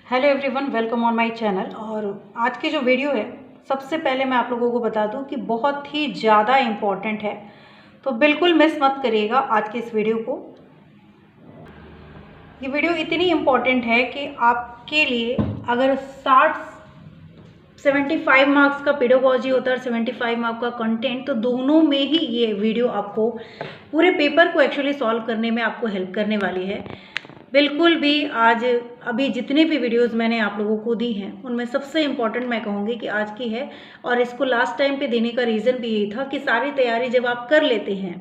Hello everyone, welcome on my channel. और आज की जो वीडियो है, सबसे पहले मैं आप लोगों को बता दूं कि बहुत ही ज़्यादा इम्पॉर्टेंट है, तो बिल्कुल मिस मत करिएगा आज की इस वीडियो को। ये वीडियो इतनी इम्पॉर्टेंट है कि आपके लिए अगर 75 मार्क्स का पेडागोजी होता है और 75 मार्क्स का कंटेंट, तो दोनों में ही ये वीडियो आपको पूरे पेपर को एक्चुअली सॉल्व करने में आपको हेल्प करने वाली है। बिल्कुल भी आज अभी जितने भी वीडियोस मैंने आप लोगों को दी हैं, उनमें सबसे इम्पॉर्टेंट मैं कहूँगी कि आज की है। और इसको लास्ट टाइम पे देने का रीज़न भी यही था कि सारी तैयारी जब आप कर लेते हैं,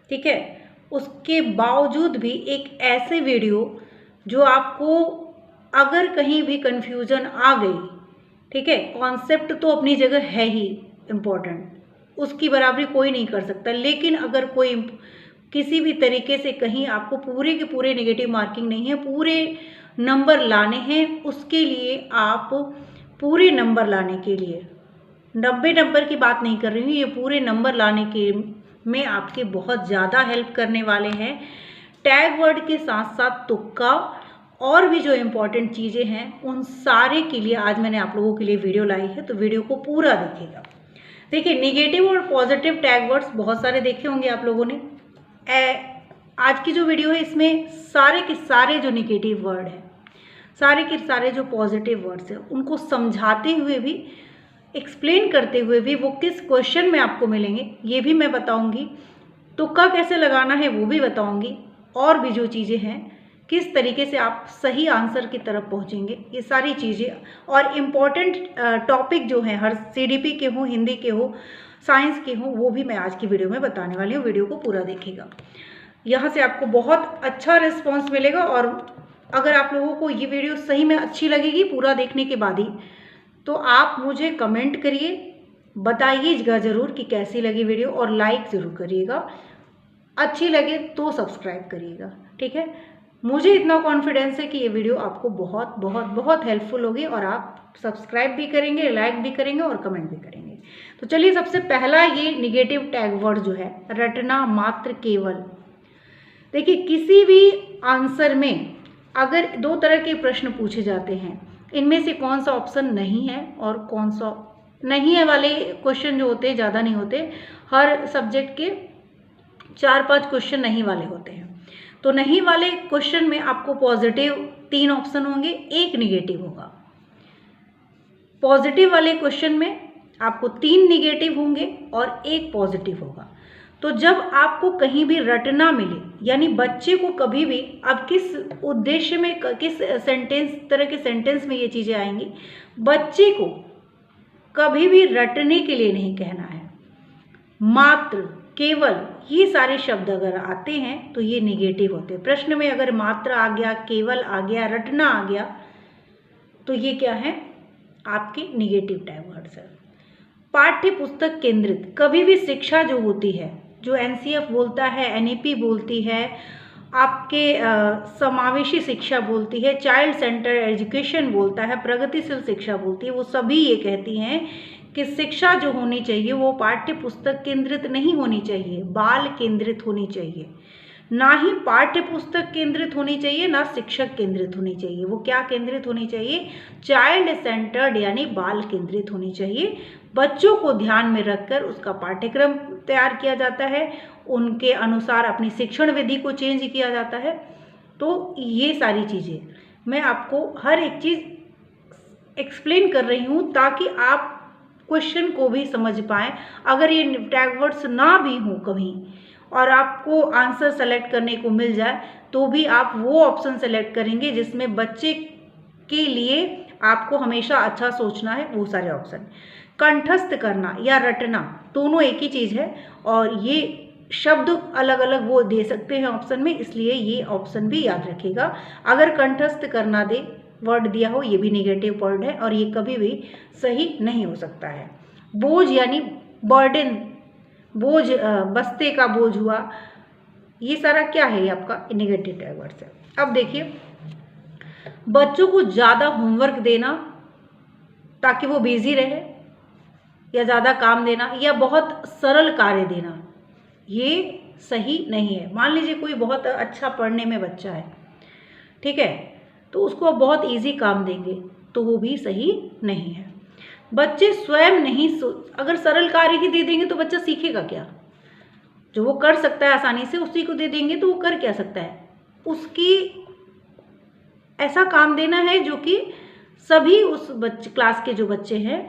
ठीक है, उसके बावजूद भी एक ऐसे वीडियो जो आपको अगर कहीं भी कन्फ्यूज़न आ गई, ठीक है, कॉन्सेप्ट तो अपनी जगह है ही इम्पॉर्टेंट, उसकी बराबरी कोई नहीं कर सकता, लेकिन अगर कोई किसी भी तरीके से कहीं आपको पूरे के पूरे नेगेटिव मार्किंग नहीं है, पूरे नंबर लाने हैं, उसके लिए आप पूरे नंबर लाने के लिए 90 नंबर की बात नहीं कर रही हूँ, ये पूरे नंबर लाने के में आपके बहुत ज़्यादा हेल्प करने वाले हैं। टैग वर्ड के साथ साथ तुक्का और भी जो इम्पोर्टेंट चीज़ें हैं, उन सारे के लिए आज मैंने आप लोगों के लिए वीडियो लाई है, तो वीडियो को पूरा देखिएगा। देखिए, निगेटिव और पॉजिटिव टैग वर्ड्स बहुत सारे देखे होंगे आप लोगों ने। आज की जो वीडियो है, इसमें सारे के सारे जो निगेटिव वर्ड है, सारे के सारे जो पॉजिटिव वर्ड्स हैं, उनको समझाते हुए भी, एक्सप्लेन करते हुए भी, वो किस क्वेश्चन में आपको मिलेंगे ये भी मैं बताऊंगी, तुक्का कैसे लगाना है वो भी बताऊंगी, और भी जो चीज़ें हैं किस तरीके से आप सही आंसर की तरफ पहुंचेंगे, ये सारी चीज़ें और इम्पॉर्टेंट टॉपिक जो हैं, हर सीडीपी के हो, हिंदी के हो, साइंस के हो, वो भी मैं आज की वीडियो में बताने वाली हूँ। वीडियो को पूरा देखिएगा, यहाँ से आपको बहुत अच्छा रिस्पॉन्स मिलेगा। और अगर आप लोगों को ये वीडियो सही में अच्छी लगेगी पूरा देखने के बाद ही, तो आप मुझे कमेंट करिए, बताइएगा ज़रूर कि कैसी लगी वीडियो, और लाइक ज़रूर करिएगा, अच्छी लगे तो सब्सक्राइब करिएगा, ठीक है। मुझे इतना कॉन्फिडेंस है कि ये वीडियो आपको बहुत बहुत बहुत हेल्पफुल होगी, और आप सब्सक्राइब भी करेंगे, लाइक भी करेंगे और कमेंट भी करेंगे। तो चलिए, सबसे पहला ये निगेटिव टैग वर्ड जो है, रटना, मात्र, केवल। देखिए, किसी भी आंसर में अगर दो तरह के प्रश्न पूछे जाते हैं, इनमें से कौन सा ऑप्शन नहीं है और कौन सा नहीं है वाले क्वेश्चन जो होते हैं, ज़्यादा नहीं होते, हर सब्जेक्ट के 4-5 क्वेश्चन नहीं वाले होते हैं। तो नहीं वाले क्वेश्चन में आपको पॉजिटिव 3 ऑप्शन होंगे, एक निगेटिव होगा। पॉजिटिव वाले क्वेश्चन में आपको 3 निगेटिव होंगे और एक पॉजिटिव होगा। तो जब आपको कहीं भी रटना मिले, यानी बच्चे को कभी भी, अब किस उद्देश्य में, किस सेंटेंस, तरह के सेंटेंस में ये चीज़ें आएंगी, बच्चे को कभी भी रटने के लिए नहीं कहना है। मात्र, केवल, ये सारे शब्द अगर आते हैं तो ये निगेटिव होते हैं। प्रश्न में अगर मात्र आ गया, केवल आ गया, रटना आ गया, तो ये क्या है, आपके निगेटिव टैग वर्ड्स है। पाठ्य पुस्तक केंद्रित, कभी भी शिक्षा जो होती है, जो एनसीएफ बोलता है, एनईपी बोलती है, आपके समावेशी शिक्षा बोलती है, चाइल्ड सेंटर एजुकेशन बोलता है, प्रगतिशील शिक्षा बोलती है, वो सभी ये कहती हैं कि शिक्षा जो होनी चाहिए वो पाठ्य पुस्तक केंद्रित नहीं होनी चाहिए, बाल केंद्रित होनी चाहिए। ना ही पाठ्य पुस्तक केंद्रित होनी चाहिए, ना शिक्षक केंद्रित होनी चाहिए। वो क्या केंद्रित होनी चाहिए, चाइल्ड सेंटर्ड, यानी बाल केंद्रित होनी चाहिए। बच्चों को ध्यान में रखकर उसका पाठ्यक्रम तैयार किया जाता है, उनके अनुसार अपनी शिक्षण विधि को चेंज किया जाता है। तो ये सारी चीज़ें मैं आपको हर एक चीज़ एक्सप्लेन कर रही हूँ, ताकि आप क्वेश्चन को भी समझ पाएँ। अगर ये टैग वर्ड्स ना भी हों कभी, और आपको आंसर सेलेक्ट करने को मिल जाए, तो भी आप वो ऑप्शन सेलेक्ट करेंगे जिसमें बच्चे के लिए आपको हमेशा अच्छा सोचना है, वो सारे ऑप्शन। कंठस्थ करना या रटना दोनों एक ही चीज़ है, और ये शब्द अलग अलग वो दे सकते हैं ऑप्शन में, इसलिए ये ऑप्शन भी याद रखिएगा। अगर कंठस्थ करना दे वर्ड दिया हो, ये भी निगेटिव वर्ड है और ये कभी भी सही नहीं हो सकता है। बोझ यानी बर्डन, बोझ, बस्ते का बोझ हुआ, ये सारा क्या है, ये आपका निगेटिव टैग वर्ड है। अब देखिए, बच्चों को ज़्यादा होमवर्क देना ताकि वो बिजी रहे, या ज़्यादा काम देना, या बहुत सरल कार्य देना, ये सही नहीं है। मान लीजिए कोई बहुत अच्छा पढ़ने में बच्चा है, ठीक है, तो तो उसको आप बहुत ईजी काम देंगे, तो वो भी सही नहीं है। बच्चे स्वयं नहीं अगर सरल कार्य ही दे देंगे तो बच्चा सीखेगा क्या? जो वो कर सकता है आसानी से उसी को दे देंगे तो वो कर क्या सकता है? उसकी ऐसा काम देना है जो कि सभी उस क्लास के जो बच्चे हैं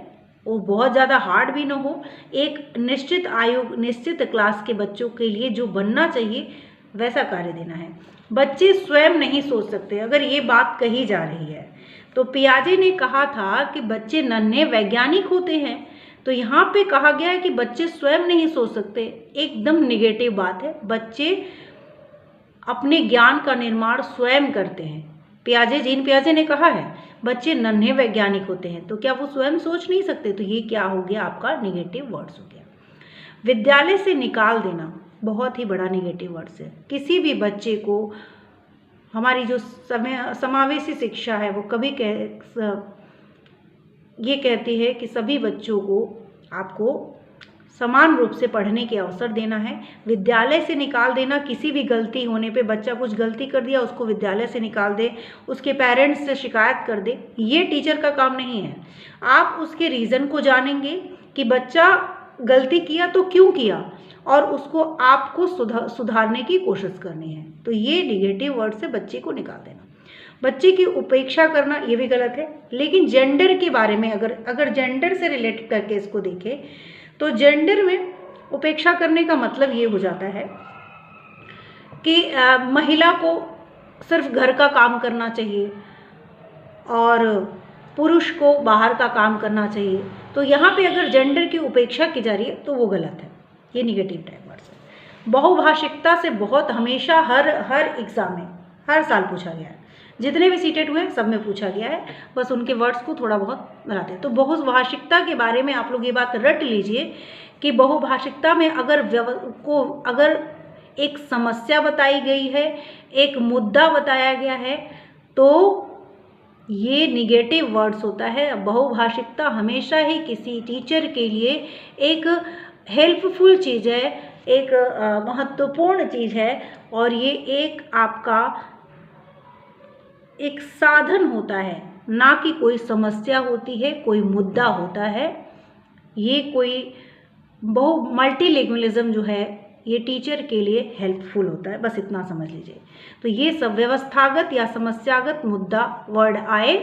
वो बहुत ज़्यादा हार्ड भी ना हो, एक निश्चित आयु निश्चित क्लास के बच्चों के लिए जो बनना चाहिए वैसा कार्य देना है। बच्चे स्वयं नहीं सोच सकते, अगर ये बात कही जा रही है तो पियाजे ने कहा था कि बच्चे नन्हे वैज्ञानिक होते हैं, तो यहाँ पे कहा गया है कि बच्चे स्वयं नहीं सोच सकते, एकदम निगेटिव बात है। बच्चे अपने ज्ञान का निर्माण स्वयं करते हैं। जीन पियाजे ने कहा है बच्चे नन्हे वैज्ञानिक होते हैं, तो क्या वो स्वयं सोच नहीं सकते? तो ये क्या हो गया? आपका निगेटिव वर्ड्स हो गया। विद्यालय से निकाल देना बहुत ही बड़ा निगेटिव वर्ड्स है। किसी भी बच्चे को हमारी जो समावेशी शिक्षा है वो कभी ये कहती है कि सभी बच्चों को आपको समान रूप से पढ़ने के अवसर देना है। विद्यालय से निकाल देना, किसी भी गलती होने पे, बच्चा कुछ गलती कर दिया उसको विद्यालय से निकाल दे, उसके पेरेंट्स से शिकायत कर दे, ये टीचर का काम नहीं है। आप उसके रीज़न को जानेंगे कि बच्चा गलती किया तो क्यों किया, और उसको आपको सुधारने की कोशिश करनी है। तो ये निगेटिव वर्ड से बच्चे को निकाल देना। बच्चे की उपेक्षा करना ये भी गलत है। लेकिन जेंडर के बारे में अगर जेंडर से रिलेटेड करके इसको देखें तो जेंडर में उपेक्षा करने का मतलब ये हो जाता है कि महिला को सिर्फ घर का काम करना चाहिए और पुरुष को बाहर का काम करना चाहिए। तो यहाँ पे अगर जेंडर की उपेक्षा की जा रही है तो वो गलत है, ये निगेटिव टाइप वर्ड्स है। बहुभाषिकता से बहुत हमेशा हर एग्ज़ाम में हर साल पूछा गया है, जितने भी सीटेट हुए सब में पूछा गया है, बस उनके वर्ड्स को थोड़ा बहुत बनाते हैं। तो बहुभाषिकता के बारे में आप लोग ये बात रट लीजिए कि बहुभाषिकता में अगर एक समस्या बताई गई है, एक मुद्दा बताया गया है, तो ये निगेटिव वर्ड्स होता है। बहुभाषिकता हमेशा ही किसी टीचर के लिए एक हेल्पफुल चीज़ है, एक महत्वपूर्ण चीज़ है, और ये एक आपका एक साधन होता है, ना कि कोई समस्या होती है, कोई मुद्दा होता है। ये कोई मल्टीलिंगुअलिज्म जो है ये टीचर के लिए हेल्पफुल होता है, बस इतना समझ लीजिए। तो ये सब व्यवस्थागत या समस्यागत मुद्दा वर्ड आए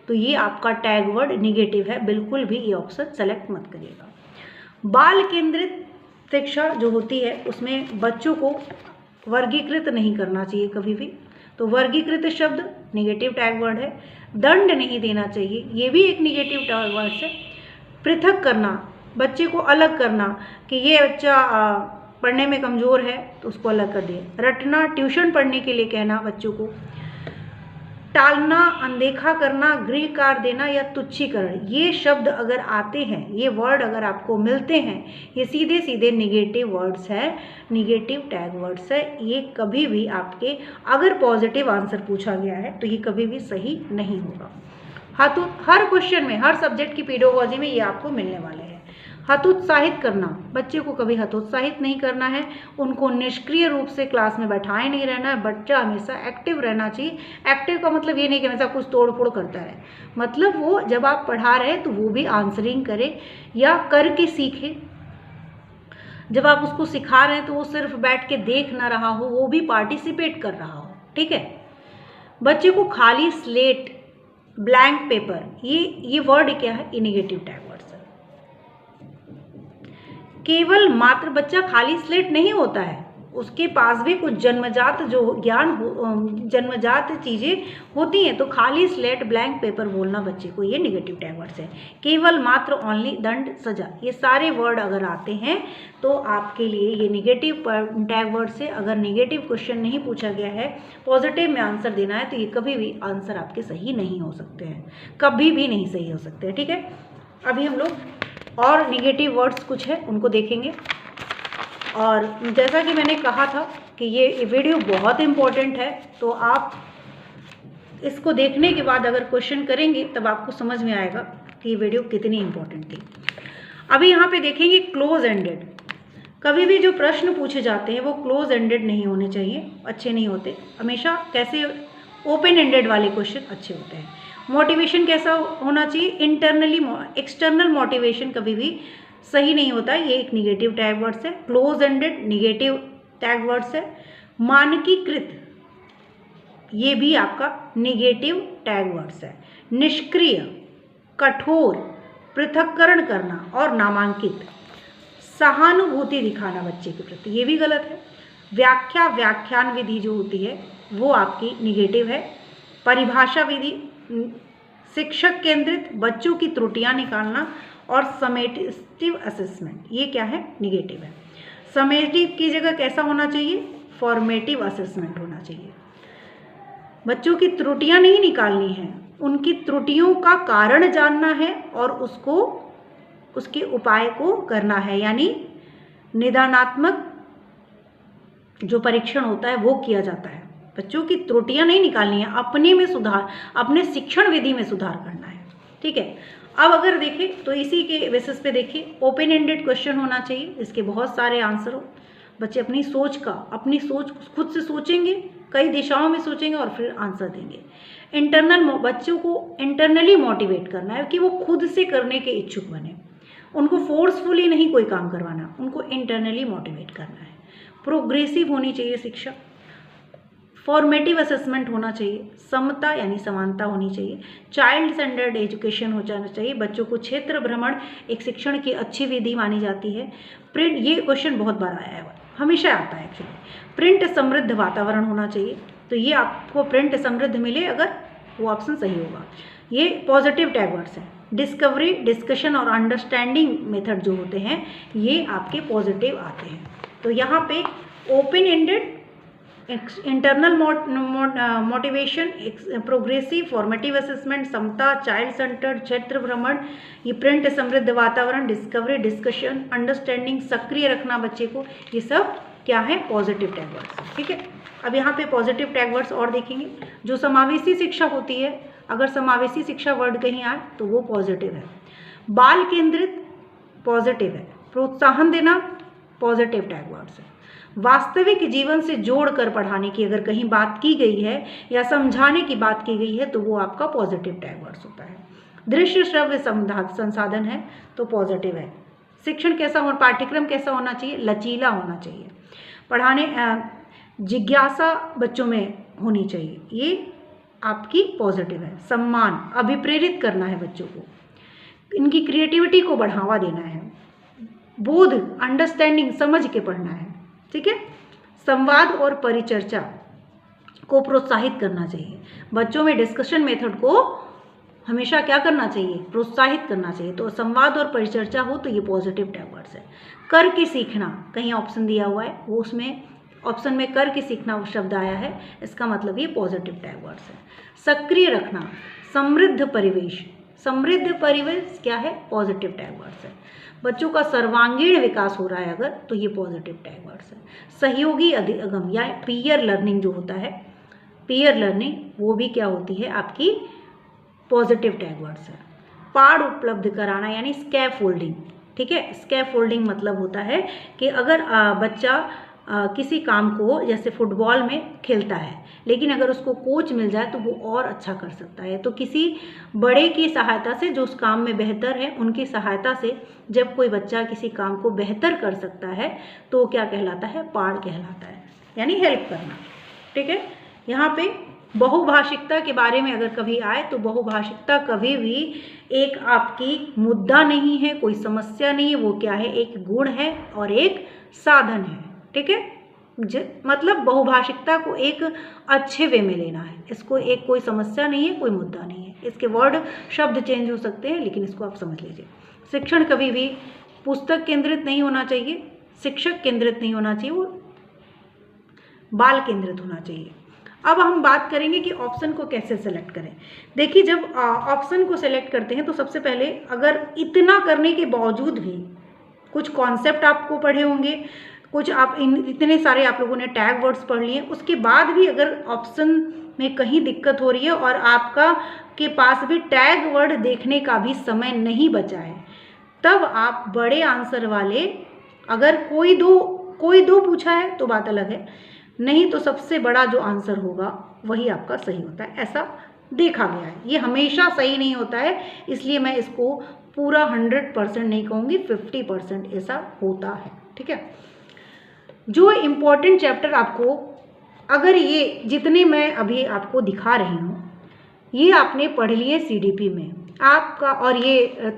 तो ये आपका टैग वर्ड निगेटिव है, बिल्कुल भी ये ऑप्शन सेलेक्ट मत करिएगा। बाल केंद्रित शिक्षा जो होती है उसमें बच्चों को वर्गीकृत नहीं करना चाहिए कभी भी, तो वर्गीकृत शब्द निगेटिव टैग वर्ड है। दंड नहीं देना चाहिए, ये भी एक निगेटिव टैग वर्ड है। पृथक करना, बच्चे को अलग करना कि ये बच्चा पढ़ने में कमज़ोर है तो उसको अलग कर दिए। रटना, ट्यूशन पढ़ने के लिए कहना बच्चों को। टालना, अनदेखा करना, गृहकार देना या तुच्छीकरण, ये शब्द अगर आते हैं, ये वर्ड अगर आपको मिलते हैं, ये सीधे सीधे निगेटिव वर्ड्स हैं, निगेटिव टैग वर्ड्स है। ये कभी भी आपके अगर पॉजिटिव आंसर पूछा गया है तो ये कभी भी सही नहीं होगा। हर क्वेश्चन में, हर सब्जेक्ट की पेडागोजी में ये आपको मिलने वाले हैं। हतोत्साहित करना, बच्चे को कभी हतोत्साहित नहीं करना है, उनको निष्क्रिय रूप से क्लास में बैठाए नहीं रहना है। बच्चा हमेशा एक्टिव रहना चाहिए। एक्टिव का मतलब ये नहीं कि हमेशा कुछ तोड़ फोड़ करता है, मतलब वो जब आप पढ़ा रहे हैं तो वो भी आंसरिंग करे या करके सीखे। जब आप उसको सिखा रहे हैं तो वो सिर्फ बैठ के देख ना रहा हो, वो भी पार्टिसिपेट कर रहा हो, ठीक है। बच्चे को खाली स्लेट, ब्लैंक पेपर, ये वर्ड क्या है? ये निगेटिव टैग वर्ड्स है। केवल मात्र बच्चा खाली स्लेट नहीं होता है, उसके पास भी कुछ जन्मजात जो ज्ञान जन्मजात चीज़ें होती हैं। तो खाली स्लेट, ब्लैंक पेपर बोलना बच्चे को, ये निगेटिव टैग वर्ड्स है। केवल, मात्र, ओनली, दंड, सजा, ये सारे वर्ड अगर आते हैं तो आपके लिए ये निगेटिव टैग वर्ड से, अगर निगेटिव क्वेश्चन नहीं पूछा गया है, पॉजिटिव में आंसर देना है, तो ये कभी भी आंसर आपके सही नहीं हो सकते हैं, कभी भी नहीं सही हो सकते हैं, ठीक है। अभी हम लोग और निगेटिव वर्ड्स कुछ है उनको देखेंगे। और जैसा कि मैंने कहा था कि ये वीडियो बहुत इम्पोर्टेंट है, तो आप इसको देखने के बाद अगर क्वेश्चन करेंगे तब आपको समझ में आएगा कि ये वीडियो कितनी इम्पोर्टेंट थी। अभी यहाँ पे देखेंगे क्लोज एंडेड। कभी भी जो प्रश्न पूछे जाते हैं वो क्लोज एंडेड नहीं होने चाहिए, अच्छे नहीं होते। हमेशा कैसे ओपन एंडेड वाले क्वेश्चन अच्छे होते हैं। मोटिवेशन कैसा होना चाहिए? इंटरनली, एक्सटर्नल मोटिवेशन कभी भी सही नहीं होता है, ये एक निगेटिव टैग वर्ड्स है। Close ended negative tag words है। मानकीकृत, ये भी आपका निगेटिव टैग वर्ड्स है। निष्क्रिय, कठोर, पृथक्करण करना और नामांकित, सहानुभूति दिखाना बच्चे के प्रति, ये भी गलत है। व्याख्या, व्याख्यान विधि जो होती है वो आपकी निगेटिव है। परिभाषा विधि, शिक्षक केंद्रित, बच्चों की त्रुटियां निकालना और समेटिव असेसमेंट, ये क्या है? निगेटिव है। समेटिव की जगह कैसा होना चाहिए? फॉर्मेटिव असेसमेंट होना चाहिए। बच्चों की त्रुटियां नहीं निकालनी है, उनकी त्रुटियों का कारण जानना है और उसके उपाय को करना है, यानी निदानात्मक जो परीक्षण होता है वो किया जाता है। बच्चों की त्रुटियां नहीं निकालनी है, अपने में सुधार, अपने शिक्षण विधि में सुधार करना है। ठीक है, अब अगर देखें तो इसी के बेसिस पे देखिए, ओपन एंडेड क्वेश्चन होना चाहिए, इसके बहुत सारे आंसर हो। बच्चे अपनी सोच खुद से सोचेंगे, कई दिशाओं में सोचेंगे और फिर आंसर देंगे। बच्चों को इंटरनली मोटिवेट करना है कि वो खुद से करने के इच्छुक बने, उनको फोर्सफुली नहीं कोई काम करवाना, उनको इंटरनली मोटिवेट करना है। प्रोग्रेसिव होनी चाहिए शिक्षा। फॉर्मेटिव असेसमेंट होना चाहिए। समता यानी समानता होनी चाहिए। चाइल्ड सेंटर्ड एजुकेशन हो जाना चाहिए। बच्चों को क्षेत्र भ्रमण एक शिक्षण की अच्छी विधि मानी जाती है। प्रिंट, ये क्वेश्चन बहुत बार आया है, हमेशा आता है एक्चुअली। प्रिंट समृद्ध वातावरण होना चाहिए, तो ये आपको प्रिंट समृद्ध मिले अगर वो ऑप्शन सही होगा। ये पॉजिटिव टैग वर्ड्स हैं। डिस्कवरी, डिस्कशन और अंडरस्टैंडिंग मेथड जो होते हैं ये आपके पॉजिटिव आते हैं। तो यहाँ पे open ended, internal motivation, progressive, formative assessment, समता, चाइल्ड सेंटर्ड, क्षेत्र भ्रमण, ये प्रिंट समृद्ध वातावरण, डिस्कवरी, डिस्कशन, अंडरस्टैंडिंग, सक्रिय रखना बच्चे को, ये सब क्या है? Positive tag words. ठीक है, अब यहाँ पे पॉजिटिव टैग वर्ड्स और देखेंगे। जो समावेशी शिक्षा होती है, अगर समावेशी शिक्षा वर्ड कहीं आए तो वो पॉजिटिव है। बाल केंद्रित पॉजिटिव है। प्रोत्साहन देना पॉजिटिव टैग वर्ड्स है। वास्तविक जीवन से जोड़कर पढ़ाने की अगर कहीं बात की गई है या समझाने की बात की गई है तो वो आपका पॉजिटिव टैग वर्ड्स होता है। दृश्य श्रव्य संसाधन है तो पॉजिटिव है। शिक्षण कैसा हो, पाठ्यक्रम कैसा होना चाहिए? लचीला होना चाहिए। पढ़ाने जिज्ञासा बच्चों में होनी चाहिए, ये आपकी पॉजिटिव है। सम्मान, अभिप्रेरित करना है बच्चों को, इनकी क्रिएटिविटी को बढ़ावा देना है। बोध, अंडरस्टैंडिंग, समझ के पढ़ना है। ठीक है, संवाद और परिचर्चा को प्रोत्साहित करना चाहिए। बच्चों में डिस्कशन मेथड को हमेशा क्या करना चाहिए? प्रोत्साहित करना चाहिए। तो संवाद और परिचर्चा हो तो ये पॉजिटिव टैग वर्ड्स है। कर के सीखना, कहीं ऑप्शन दिया हुआ है वो उसमें ऑप्शन में कर के सीखना शब्द आया है, इसका मतलब ये पॉजिटिव टैग वर्ड्स है। सक्रिय रखना, समृद्ध परिवेश, समृद्ध परिवेश क्या है? पॉजिटिव टैग वर्ड्स है। बच्चों का सर्वांगीण विकास हो रहा है अगर, तो ये पॉजिटिव टैग वर्ड्स है। सहयोगी अधिगम या पीयर लर्निंग जो होता है, पीयर लर्निंग, वो भी क्या होती है? आपकी पॉजिटिव टैग वर्ड्स है। पाठ उपलब्ध कराना यानी स्कैफोल्डिंग। ठीक है, स्कैफोल्डिंग मतलब होता है कि अगर बच्चा किसी काम को जैसे फुटबॉल में खेलता है, लेकिन अगर उसको कोच मिल जाए तो वो और अच्छा कर सकता है। तो किसी बड़े की सहायता से, जो उस काम में बेहतर है, उनकी सहायता से जब कोई बच्चा किसी काम को बेहतर कर सकता है तो क्या कहलाता है? पाठ कहलाता है, यानी हेल्प करना। ठीक है, यहाँ पे बहुभाषिकता के बारे में अगर कभी आए तो बहुभाषिकता कभी भी एक आपकी मुद्दा नहीं है, कोई समस्या नहीं है, वो क्या है? एक गुण है और एक साधन है। ठीक है, मतलब बहुभाषिकता को एक अच्छे वे में लेना है, इसको एक कोई समस्या नहीं है, कोई मुद्दा नहीं है। इसके वर्ड शब्द चेंज हो सकते हैं, लेकिन इसको आप समझ लीजिए। शिक्षण कभी भी पुस्तक केंद्रित नहीं होना चाहिए, शिक्षक केंद्रित नहीं होना चाहिए, वो बाल केंद्रित होना चाहिए। अब हम बात करेंगे कि ऑप्शन को कैसे सेलेक्ट करें। देखिए, जब ऑप्शन को सेलेक्ट करते हैं तो सबसे पहले अगर इतना करने के बावजूद भी कुछ कॉन्सेप्ट आपको पढ़े होंगे, कुछ आप इतने सारे आप लोगों ने टैग वर्ड्स पढ़ लिए, उसके बाद भी अगर ऑप्शन में कहीं दिक्कत हो रही है और आपका के पास भी टैग वर्ड देखने का भी समय नहीं बचा है, तब आप बड़े आंसर वाले, अगर कोई दो पूछा है तो बात अलग है, नहीं तो सबसे बड़ा जो आंसर होगा वही आपका सही होता है, ऐसा देखा गया है। ये हमेशा सही नहीं होता है, इसलिए मैं इसको पूरा 100% नहीं कहूँगी, 50% ऐसा होता है। ठीक है, जो इम्पोर्टेंट चैप्टर आपको, अगर ये जितने मैं अभी आपको दिखा रही हूँ ये आपने पढ़ लिए CDP में आपका, और ये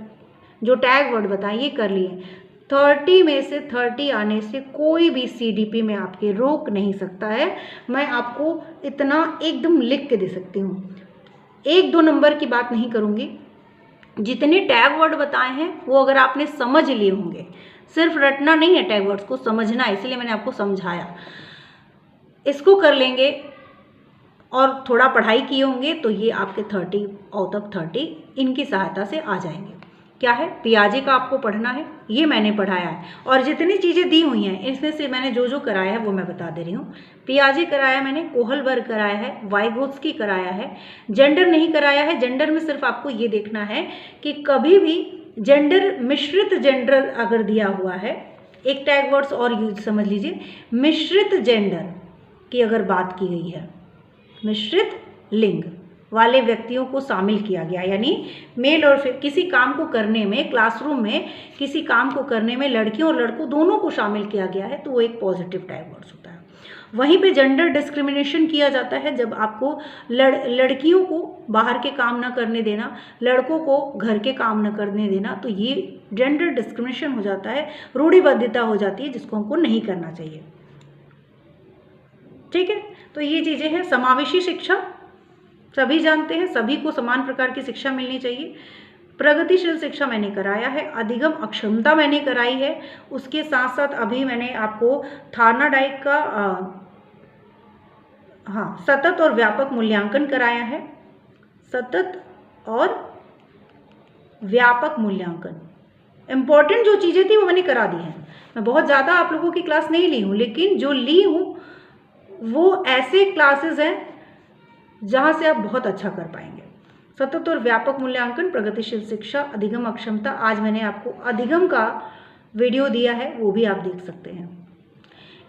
जो टैग वर्ड बताएं ये कर लिए, 30 में से 30 आने से कोई भी CDP में आपके रोक नहीं सकता है। मैं आपको इतना एकदम लिख के दे सकती हूँ, 1-2 नंबर की बात नहीं करूँगी। जितने टैग वर्ड बताए हैं वो अगर आपने समझ लिए होंगे, सिर्फ रटना नहीं है, टैग वर्ड्स को समझना है, इसलिए मैंने आपको समझाया। इसको कर लेंगे और थोड़ा पढ़ाई किए होंगे तो ये आपके 30 आउट ऑफ 30 इनकी सहायता से आ जाएंगे। क्या है, पियाजे का आपको पढ़ना है, ये मैंने पढ़ाया है, और जितनी चीज़ें दी हुई हैं इसमें से मैंने जो जो कराया है वो मैं बता दे रही हूँ। पियाजे कराया मैंने, कोहलबर्ग कराया है, वाइगोत्स्की कराया है, जेंडर नहीं कराया है। जेंडर में सिर्फ आपको ये देखना है कि कभी भी जेंडर, मिश्रित जेंडर अगर दिया हुआ है, एक टैग वर्ड्स और यूज समझ लीजिए, मिश्रित जेंडर की अगर बात की गई है, मिश्रित लिंग वाले व्यक्तियों को शामिल किया गया, यानी मेल और किसी काम को करने में, क्लासरूम में किसी काम को करने में लड़कियों और लड़कों दोनों को शामिल किया गया है, तो वो एक पॉजिटिव टैग वर्ड्स होता है। वहीं पे जेंडर डिस्क्रिमिनेशन किया जाता है जब आपको लड़कियों को बाहर के काम न करने देना, लड़कों को घर के काम न करने देना, तो ये जेंडर डिस्क्रिमिनेशन हो जाता है, रूढ़िबद्धता हो जाती है, जिसको हमको नहीं करना चाहिए। ठीक है, तो ये चीज़ें हैं। समावेशी शिक्षा सभी जानते हैं, सभी को समान प्रकार की शिक्षा मिलनी चाहिए। प्रगतिशील शिक्षा मैंने कराया है, अधिगम अक्षमता मैंने कराई है, उसके साथ साथ अभी मैंने आपको थार्नाडाइक का सतत और व्यापक मूल्यांकन कराया है। सतत और व्यापक मूल्यांकन, इम्पोर्टेंट जो चीज़ें थी वो मैंने करा दी हैं। मैं बहुत ज़्यादा आप लोगों की क्लास नहीं ली हूँ, लेकिन जो ली हूँ वो ऐसे क्लासेस हैं जहाँ से आप बहुत अच्छा कर पाएंगे। सतत और व्यापक मूल्यांकन, प्रगतिशील शिक्षा, अधिगम अक्षमता, आज मैंने आपको अधिगम का वीडियो दिया है, वो भी आप देख सकते हैं।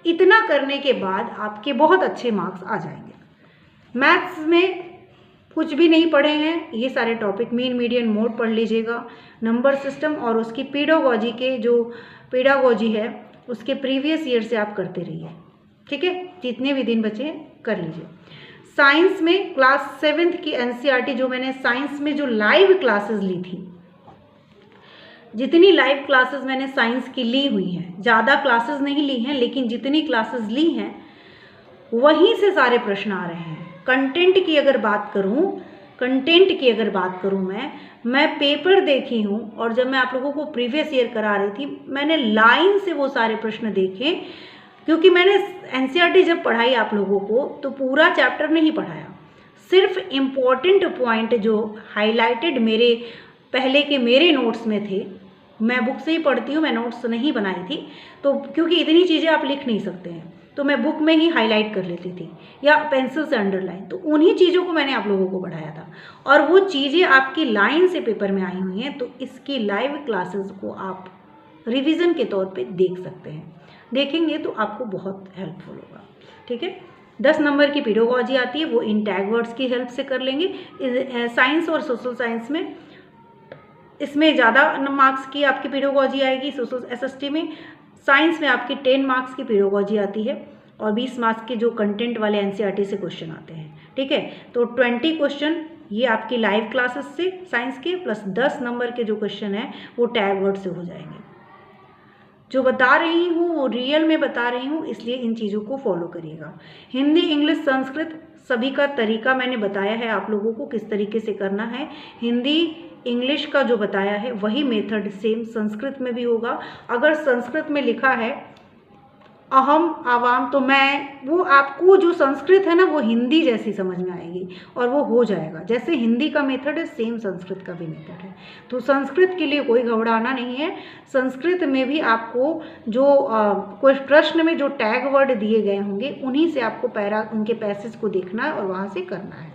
इतना करने के बाद आपके बहुत अच्छे मार्क्स आ जाएंगे। मैथ्स में कुछ भी नहीं पढ़े हैं, ये सारे टॉपिक मीन मीडियन मोड पढ़ लीजिएगा, नंबर सिस्टम और उसकी पेडागोजी के जो पेडागोजी है उसके प्रीवियस ईयर से आप करते रहिए। ठीक है, जितने भी दिन बचे हैं कर लीजिए। साइंस में क्लास 7th की NCERT जो मैंने साइंस में जो लाइव क्लासेस ली थी, जितनी लाइव क्लासेस मैंने साइंस की ली हुई हैं, ज़्यादा क्लासेस नहीं ली हैं, लेकिन जितनी क्लासेस ली हैं वहीं से सारे प्रश्न आ रहे हैं। कंटेंट की अगर बात करूं, मैं पेपर देखी हूं, और जब मैं आप लोगों को प्रीवियस ईयर करा रही थी मैंने लाइन से वो सारे प्रश्न देखे, क्योंकि मैंने NCERT जब पढ़ाई आप लोगों को तो पूरा चैप्टर नहीं पढ़ाया, सिर्फ इम्पॉर्टेंट पॉइंट जो हाईलाइटेड मेरे पहले के मेरे नोट्स में थे, मैं बुक से ही पढ़ती हूँ, मैं नोट्स नहीं बनाई थी, तो क्योंकि इतनी चीज़ें आप लिख नहीं सकते हैं तो मैं बुक में ही हाईलाइट कर लेती थी या पेंसिल से अंडरलाइन, तो उन्हीं चीज़ों को मैंने आप लोगों को पढ़ाया था, और वो चीज़ें आपकी लाइन से पेपर में आई हुई हैं, तो इसकी लाइव क्लासेस को आप रिवीजन के तौर पे देख सकते हैं। देखेंगे तो आपको बहुत हेल्पफुल होगा। ठीक है, 10 नंबर की पेडागोजी आती है, वो इन टैग वर्ड्स की हेल्प से कर लेंगे। साइंस और सोशल साइंस में इसमें ज़्यादा मार्क्स की आपकी पेडागोजी आएगी, सोशल SST में। साइंस में आपकी 10 मार्क्स की पेडागोजी आती है और 20 मार्क्स के जो कंटेंट वाले NCERT से क्वेश्चन आते हैं। ठीक है, तो 20 क्वेश्चन ये आपकी लाइव क्लासेस से साइंस के, प्लस 10 नंबर के जो क्वेश्चन हैं वो टैग वर्ड से हो जाएंगे। जो बता रही हूँ वो रियल में बता रही हूँ, इसलिए इन चीज़ों को फॉलो करिएगा। हिंदी, इंग्लिश, संस्कृत सभी का तरीका मैंने बताया है आप लोगों को किस तरीके से करना है। हिंदी इंग्लिश का जो बताया है वही मेथड सेम संस्कृत में भी होगा। अगर संस्कृत में लिखा है अहम आवाम, तो मैं, वो आपको जो संस्कृत है ना वो हिंदी जैसी समझ में आएगी और वो हो जाएगा। जैसे हिंदी का मेथड है सेम संस्कृत का भी मेथड है, तो संस्कृत के लिए कोई घबराना नहीं है। संस्कृत में भी आपको जो कोई प्रश्न में जो टैग वर्ड दिए गए होंगे उन्हीं से आपको उनके पैसेज को देखना है और वहाँ से करना है।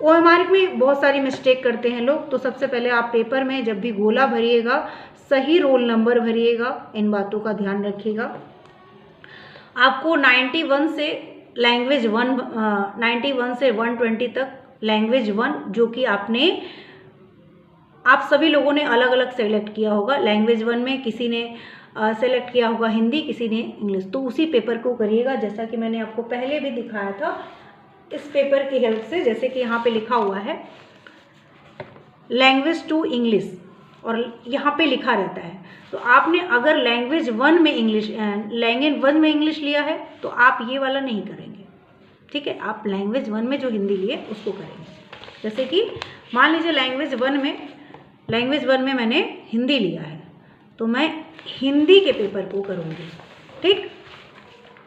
OMR में बहुत सारी मिस्टेक करते हैं लोग, तो सबसे पहले आप पेपर में जब भी गोला भरिएगा सही रोल नंबर भरिएगा, इन बातों का ध्यान रखिएगा। आपको 91 से लैंग्वेज 1 91 से 120 तक लैंग्वेज 1 जो कि आप सभी लोगों ने अलग अलग सेलेक्ट किया होगा। लैंग्वेज 1 में किसी ने सेलेक्ट किया होगा हिंदी, किसी ने इंग्लिश, तो उसी पेपर को करिएगा जैसा कि मैंने आपको पहले भी दिखाया था इस पेपर की हेल्प से। जैसे कि यहाँ पे लिखा हुआ है लैंग्वेज 2 इंग्लिश और यहाँ पे लिखा रहता है, तो आपने अगर लैंग्वेज 1 में इंग्लिश लिया है तो आप ये वाला नहीं करेंगे, ठीक है। आप लैंग्वेज 1 में जो हिंदी लिए उसको करेंगे। जैसे कि मान लीजिए लैंग्वेज 1 में मैंने हिंदी लिया है तो मैं हिंदी के पेपर को करूँगी, ठीक।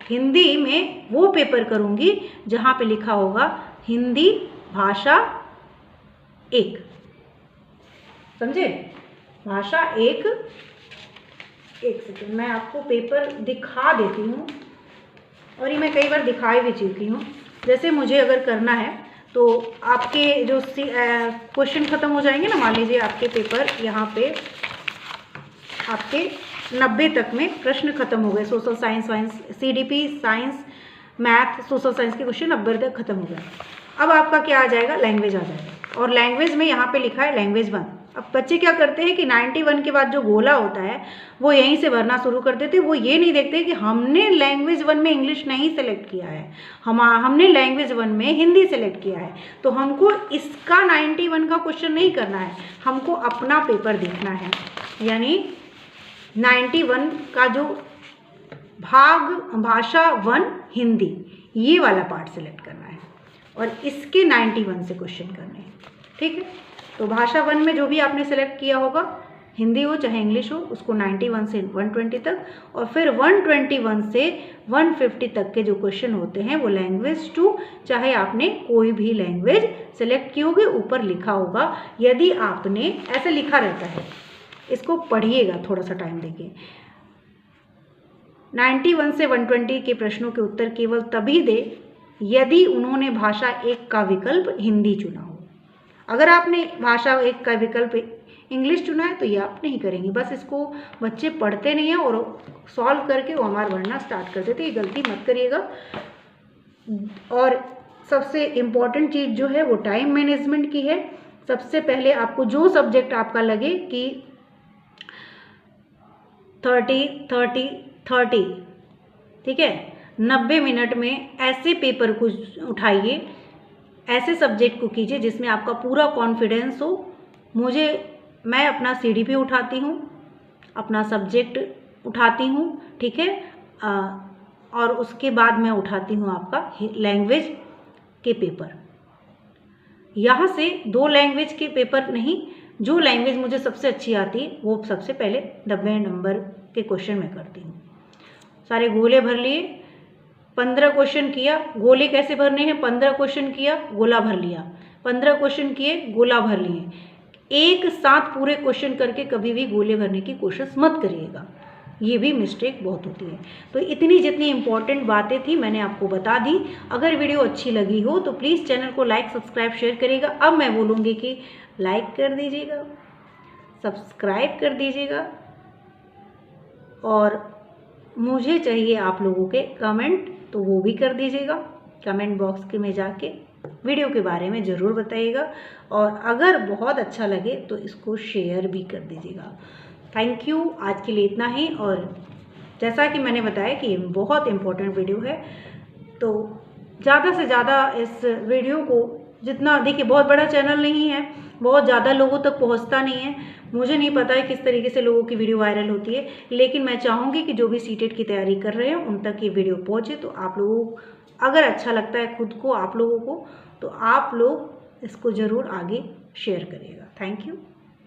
हिंदी में वो पेपर करूँगी जहाँ पे लिखा होगा हिंदी भाषा 1, समझे, भाषा 1। एक सेकेंड मैं आपको पेपर दिखा देती हूँ, और ये मैं कई बार दिखाई भी चुकी हूँ। जैसे मुझे अगर करना है तो आपके जो क्वेश्चन ख़त्म हो जाएंगे ना, मान लीजिए आपके पेपर यहाँ पे आपके 90 तक में प्रश्न खत्म हो गए, social science CDP science math social science के क्वेश्चन 90 तक खत्म हो गए। अब आपका क्या आ जाएगा, लैंग्वेज आ जाएगा, और लैंग्वेज में यहाँ पे लिखा है लैंग्वेज 1। अब बच्चे क्या करते हैं कि 91 के बाद जो गोला होता है वो यहीं से भरना शुरू कर देते हैं। वो ये नहीं देखते कि हमने लैंग्वेज 1 में इंग्लिश नहीं सेलेक्ट किया है, हमने लैंग्वेज 1 में हिंदी सेलेक्ट किया है, तो हमको इसका 91 का क्वेश्चन नहीं करना है, हमको अपना पेपर देखना है। यानी 91 का जो भाग भाषा 1 हिंदी ये वाला पार्ट सेलेक्ट करना है और इसके 91 से क्वेश्चन करने हैं, ठीक है। तो भाषा 1 में जो भी आपने सेलेक्ट किया होगा, हिंदी हो चाहे इंग्लिश हो, उसको 91 से 120 तक, और फिर 121 से 150 तक के जो क्वेश्चन होते हैं वो लैंग्वेज 2, चाहे आपने कोई भी लैंग्वेज सेलेक्ट की होगी, ऊपर लिखा होगा। यदि आपने ऐसे लिखा रहता है, इसको पढ़िएगा थोड़ा सा टाइम देके। 91 से 120 के प्रश्नों के उत्तर केवल तभी दे यदि उन्होंने भाषा 1 का विकल्प हिंदी चुना हो। अगर आपने भाषा 1 का विकल्प इंग्लिश चुना है तो ये आप नहीं करेंगे। बस इसको बच्चे पढ़ते नहीं हैं और सॉल्व करके वो हमारा भरना स्टार्ट कर देते, ये गलती मत करिएगा। और सबसे इम्पॉर्टेंट चीज़ जो है वो टाइम मैनेजमेंट की है। सबसे पहले आपको जो सब्जेक्ट आपका लगे कि 30, ठीक है, 90 मिनट में ऐसे पेपर को उठाइए, ऐसे सब्जेक्ट को कीजिए जिसमें आपका पूरा कॉन्फिडेंस हो। मैं अपना CDP उठाती हूँ, अपना सब्जेक्ट उठाती हूँ, ठीक है, और उसके बाद मैं उठाती हूँ आपका लैंग्वेज के पेपर। यहाँ से 2 लैंग्वेज के पेपर नहीं, जो लैंग्वेज मुझे सबसे अच्छी आती है वो सबसे पहले 90 नंबर के क्वेश्चन मैं करती हूँ। सारे गोले भर लिए, 15 क्वेश्चन किया, गोले कैसे भरने हैं, 15 क्वेश्चन किया गोला भर लिया, 15 क्वेश्चन किए गोला भर लिए। एक साथ पूरे क्वेश्चन करके कभी भी गोले भरने की कोशिश मत करिएगा, ये भी मिस्टेक बहुत होती है। तो इतनी जितनी इम्पॉर्टेंट बातें थी मैंने आपको बता दी। अगर वीडियो अच्छी लगी हो तो प्लीज़ चैनल को लाइक सब्सक्राइब शेयर करिएगा। अब मैं बोलूँगी कि लाइक कर दीजिएगा, सब्सक्राइब कर दीजिएगा, और मुझे चाहिए आप लोगों के कमेंट, तो वो भी कर दीजिएगा। कमेंट बॉक्स में जाके वीडियो के बारे में ज़रूर बताइएगा, और अगर बहुत अच्छा लगे तो इसको शेयर भी कर दीजिएगा। थैंक यू, आज के लिए इतना ही। और जैसा कि मैंने बताया कि ये बहुत इम्पोर्टेंट वीडियो है, तो ज़्यादा से ज़्यादा इस वीडियो को जितना, देखिए बहुत बड़ा चैनल नहीं है, बहुत ज़्यादा लोगों तक पहुंचता नहीं है, मुझे नहीं पता है किस तरीके से लोगों की वीडियो वायरल होती है, लेकिन मैं चाहूँगी कि जो भी सीटेट की तैयारी कर रहे हैं उन तक ये वीडियो पहुँचे। तो आप लोगों अगर अच्छा लगता है खुद को, आप लोगों को, तो आप लोग इसको ज़रूर आगे शेयर करिएगा। Thank you.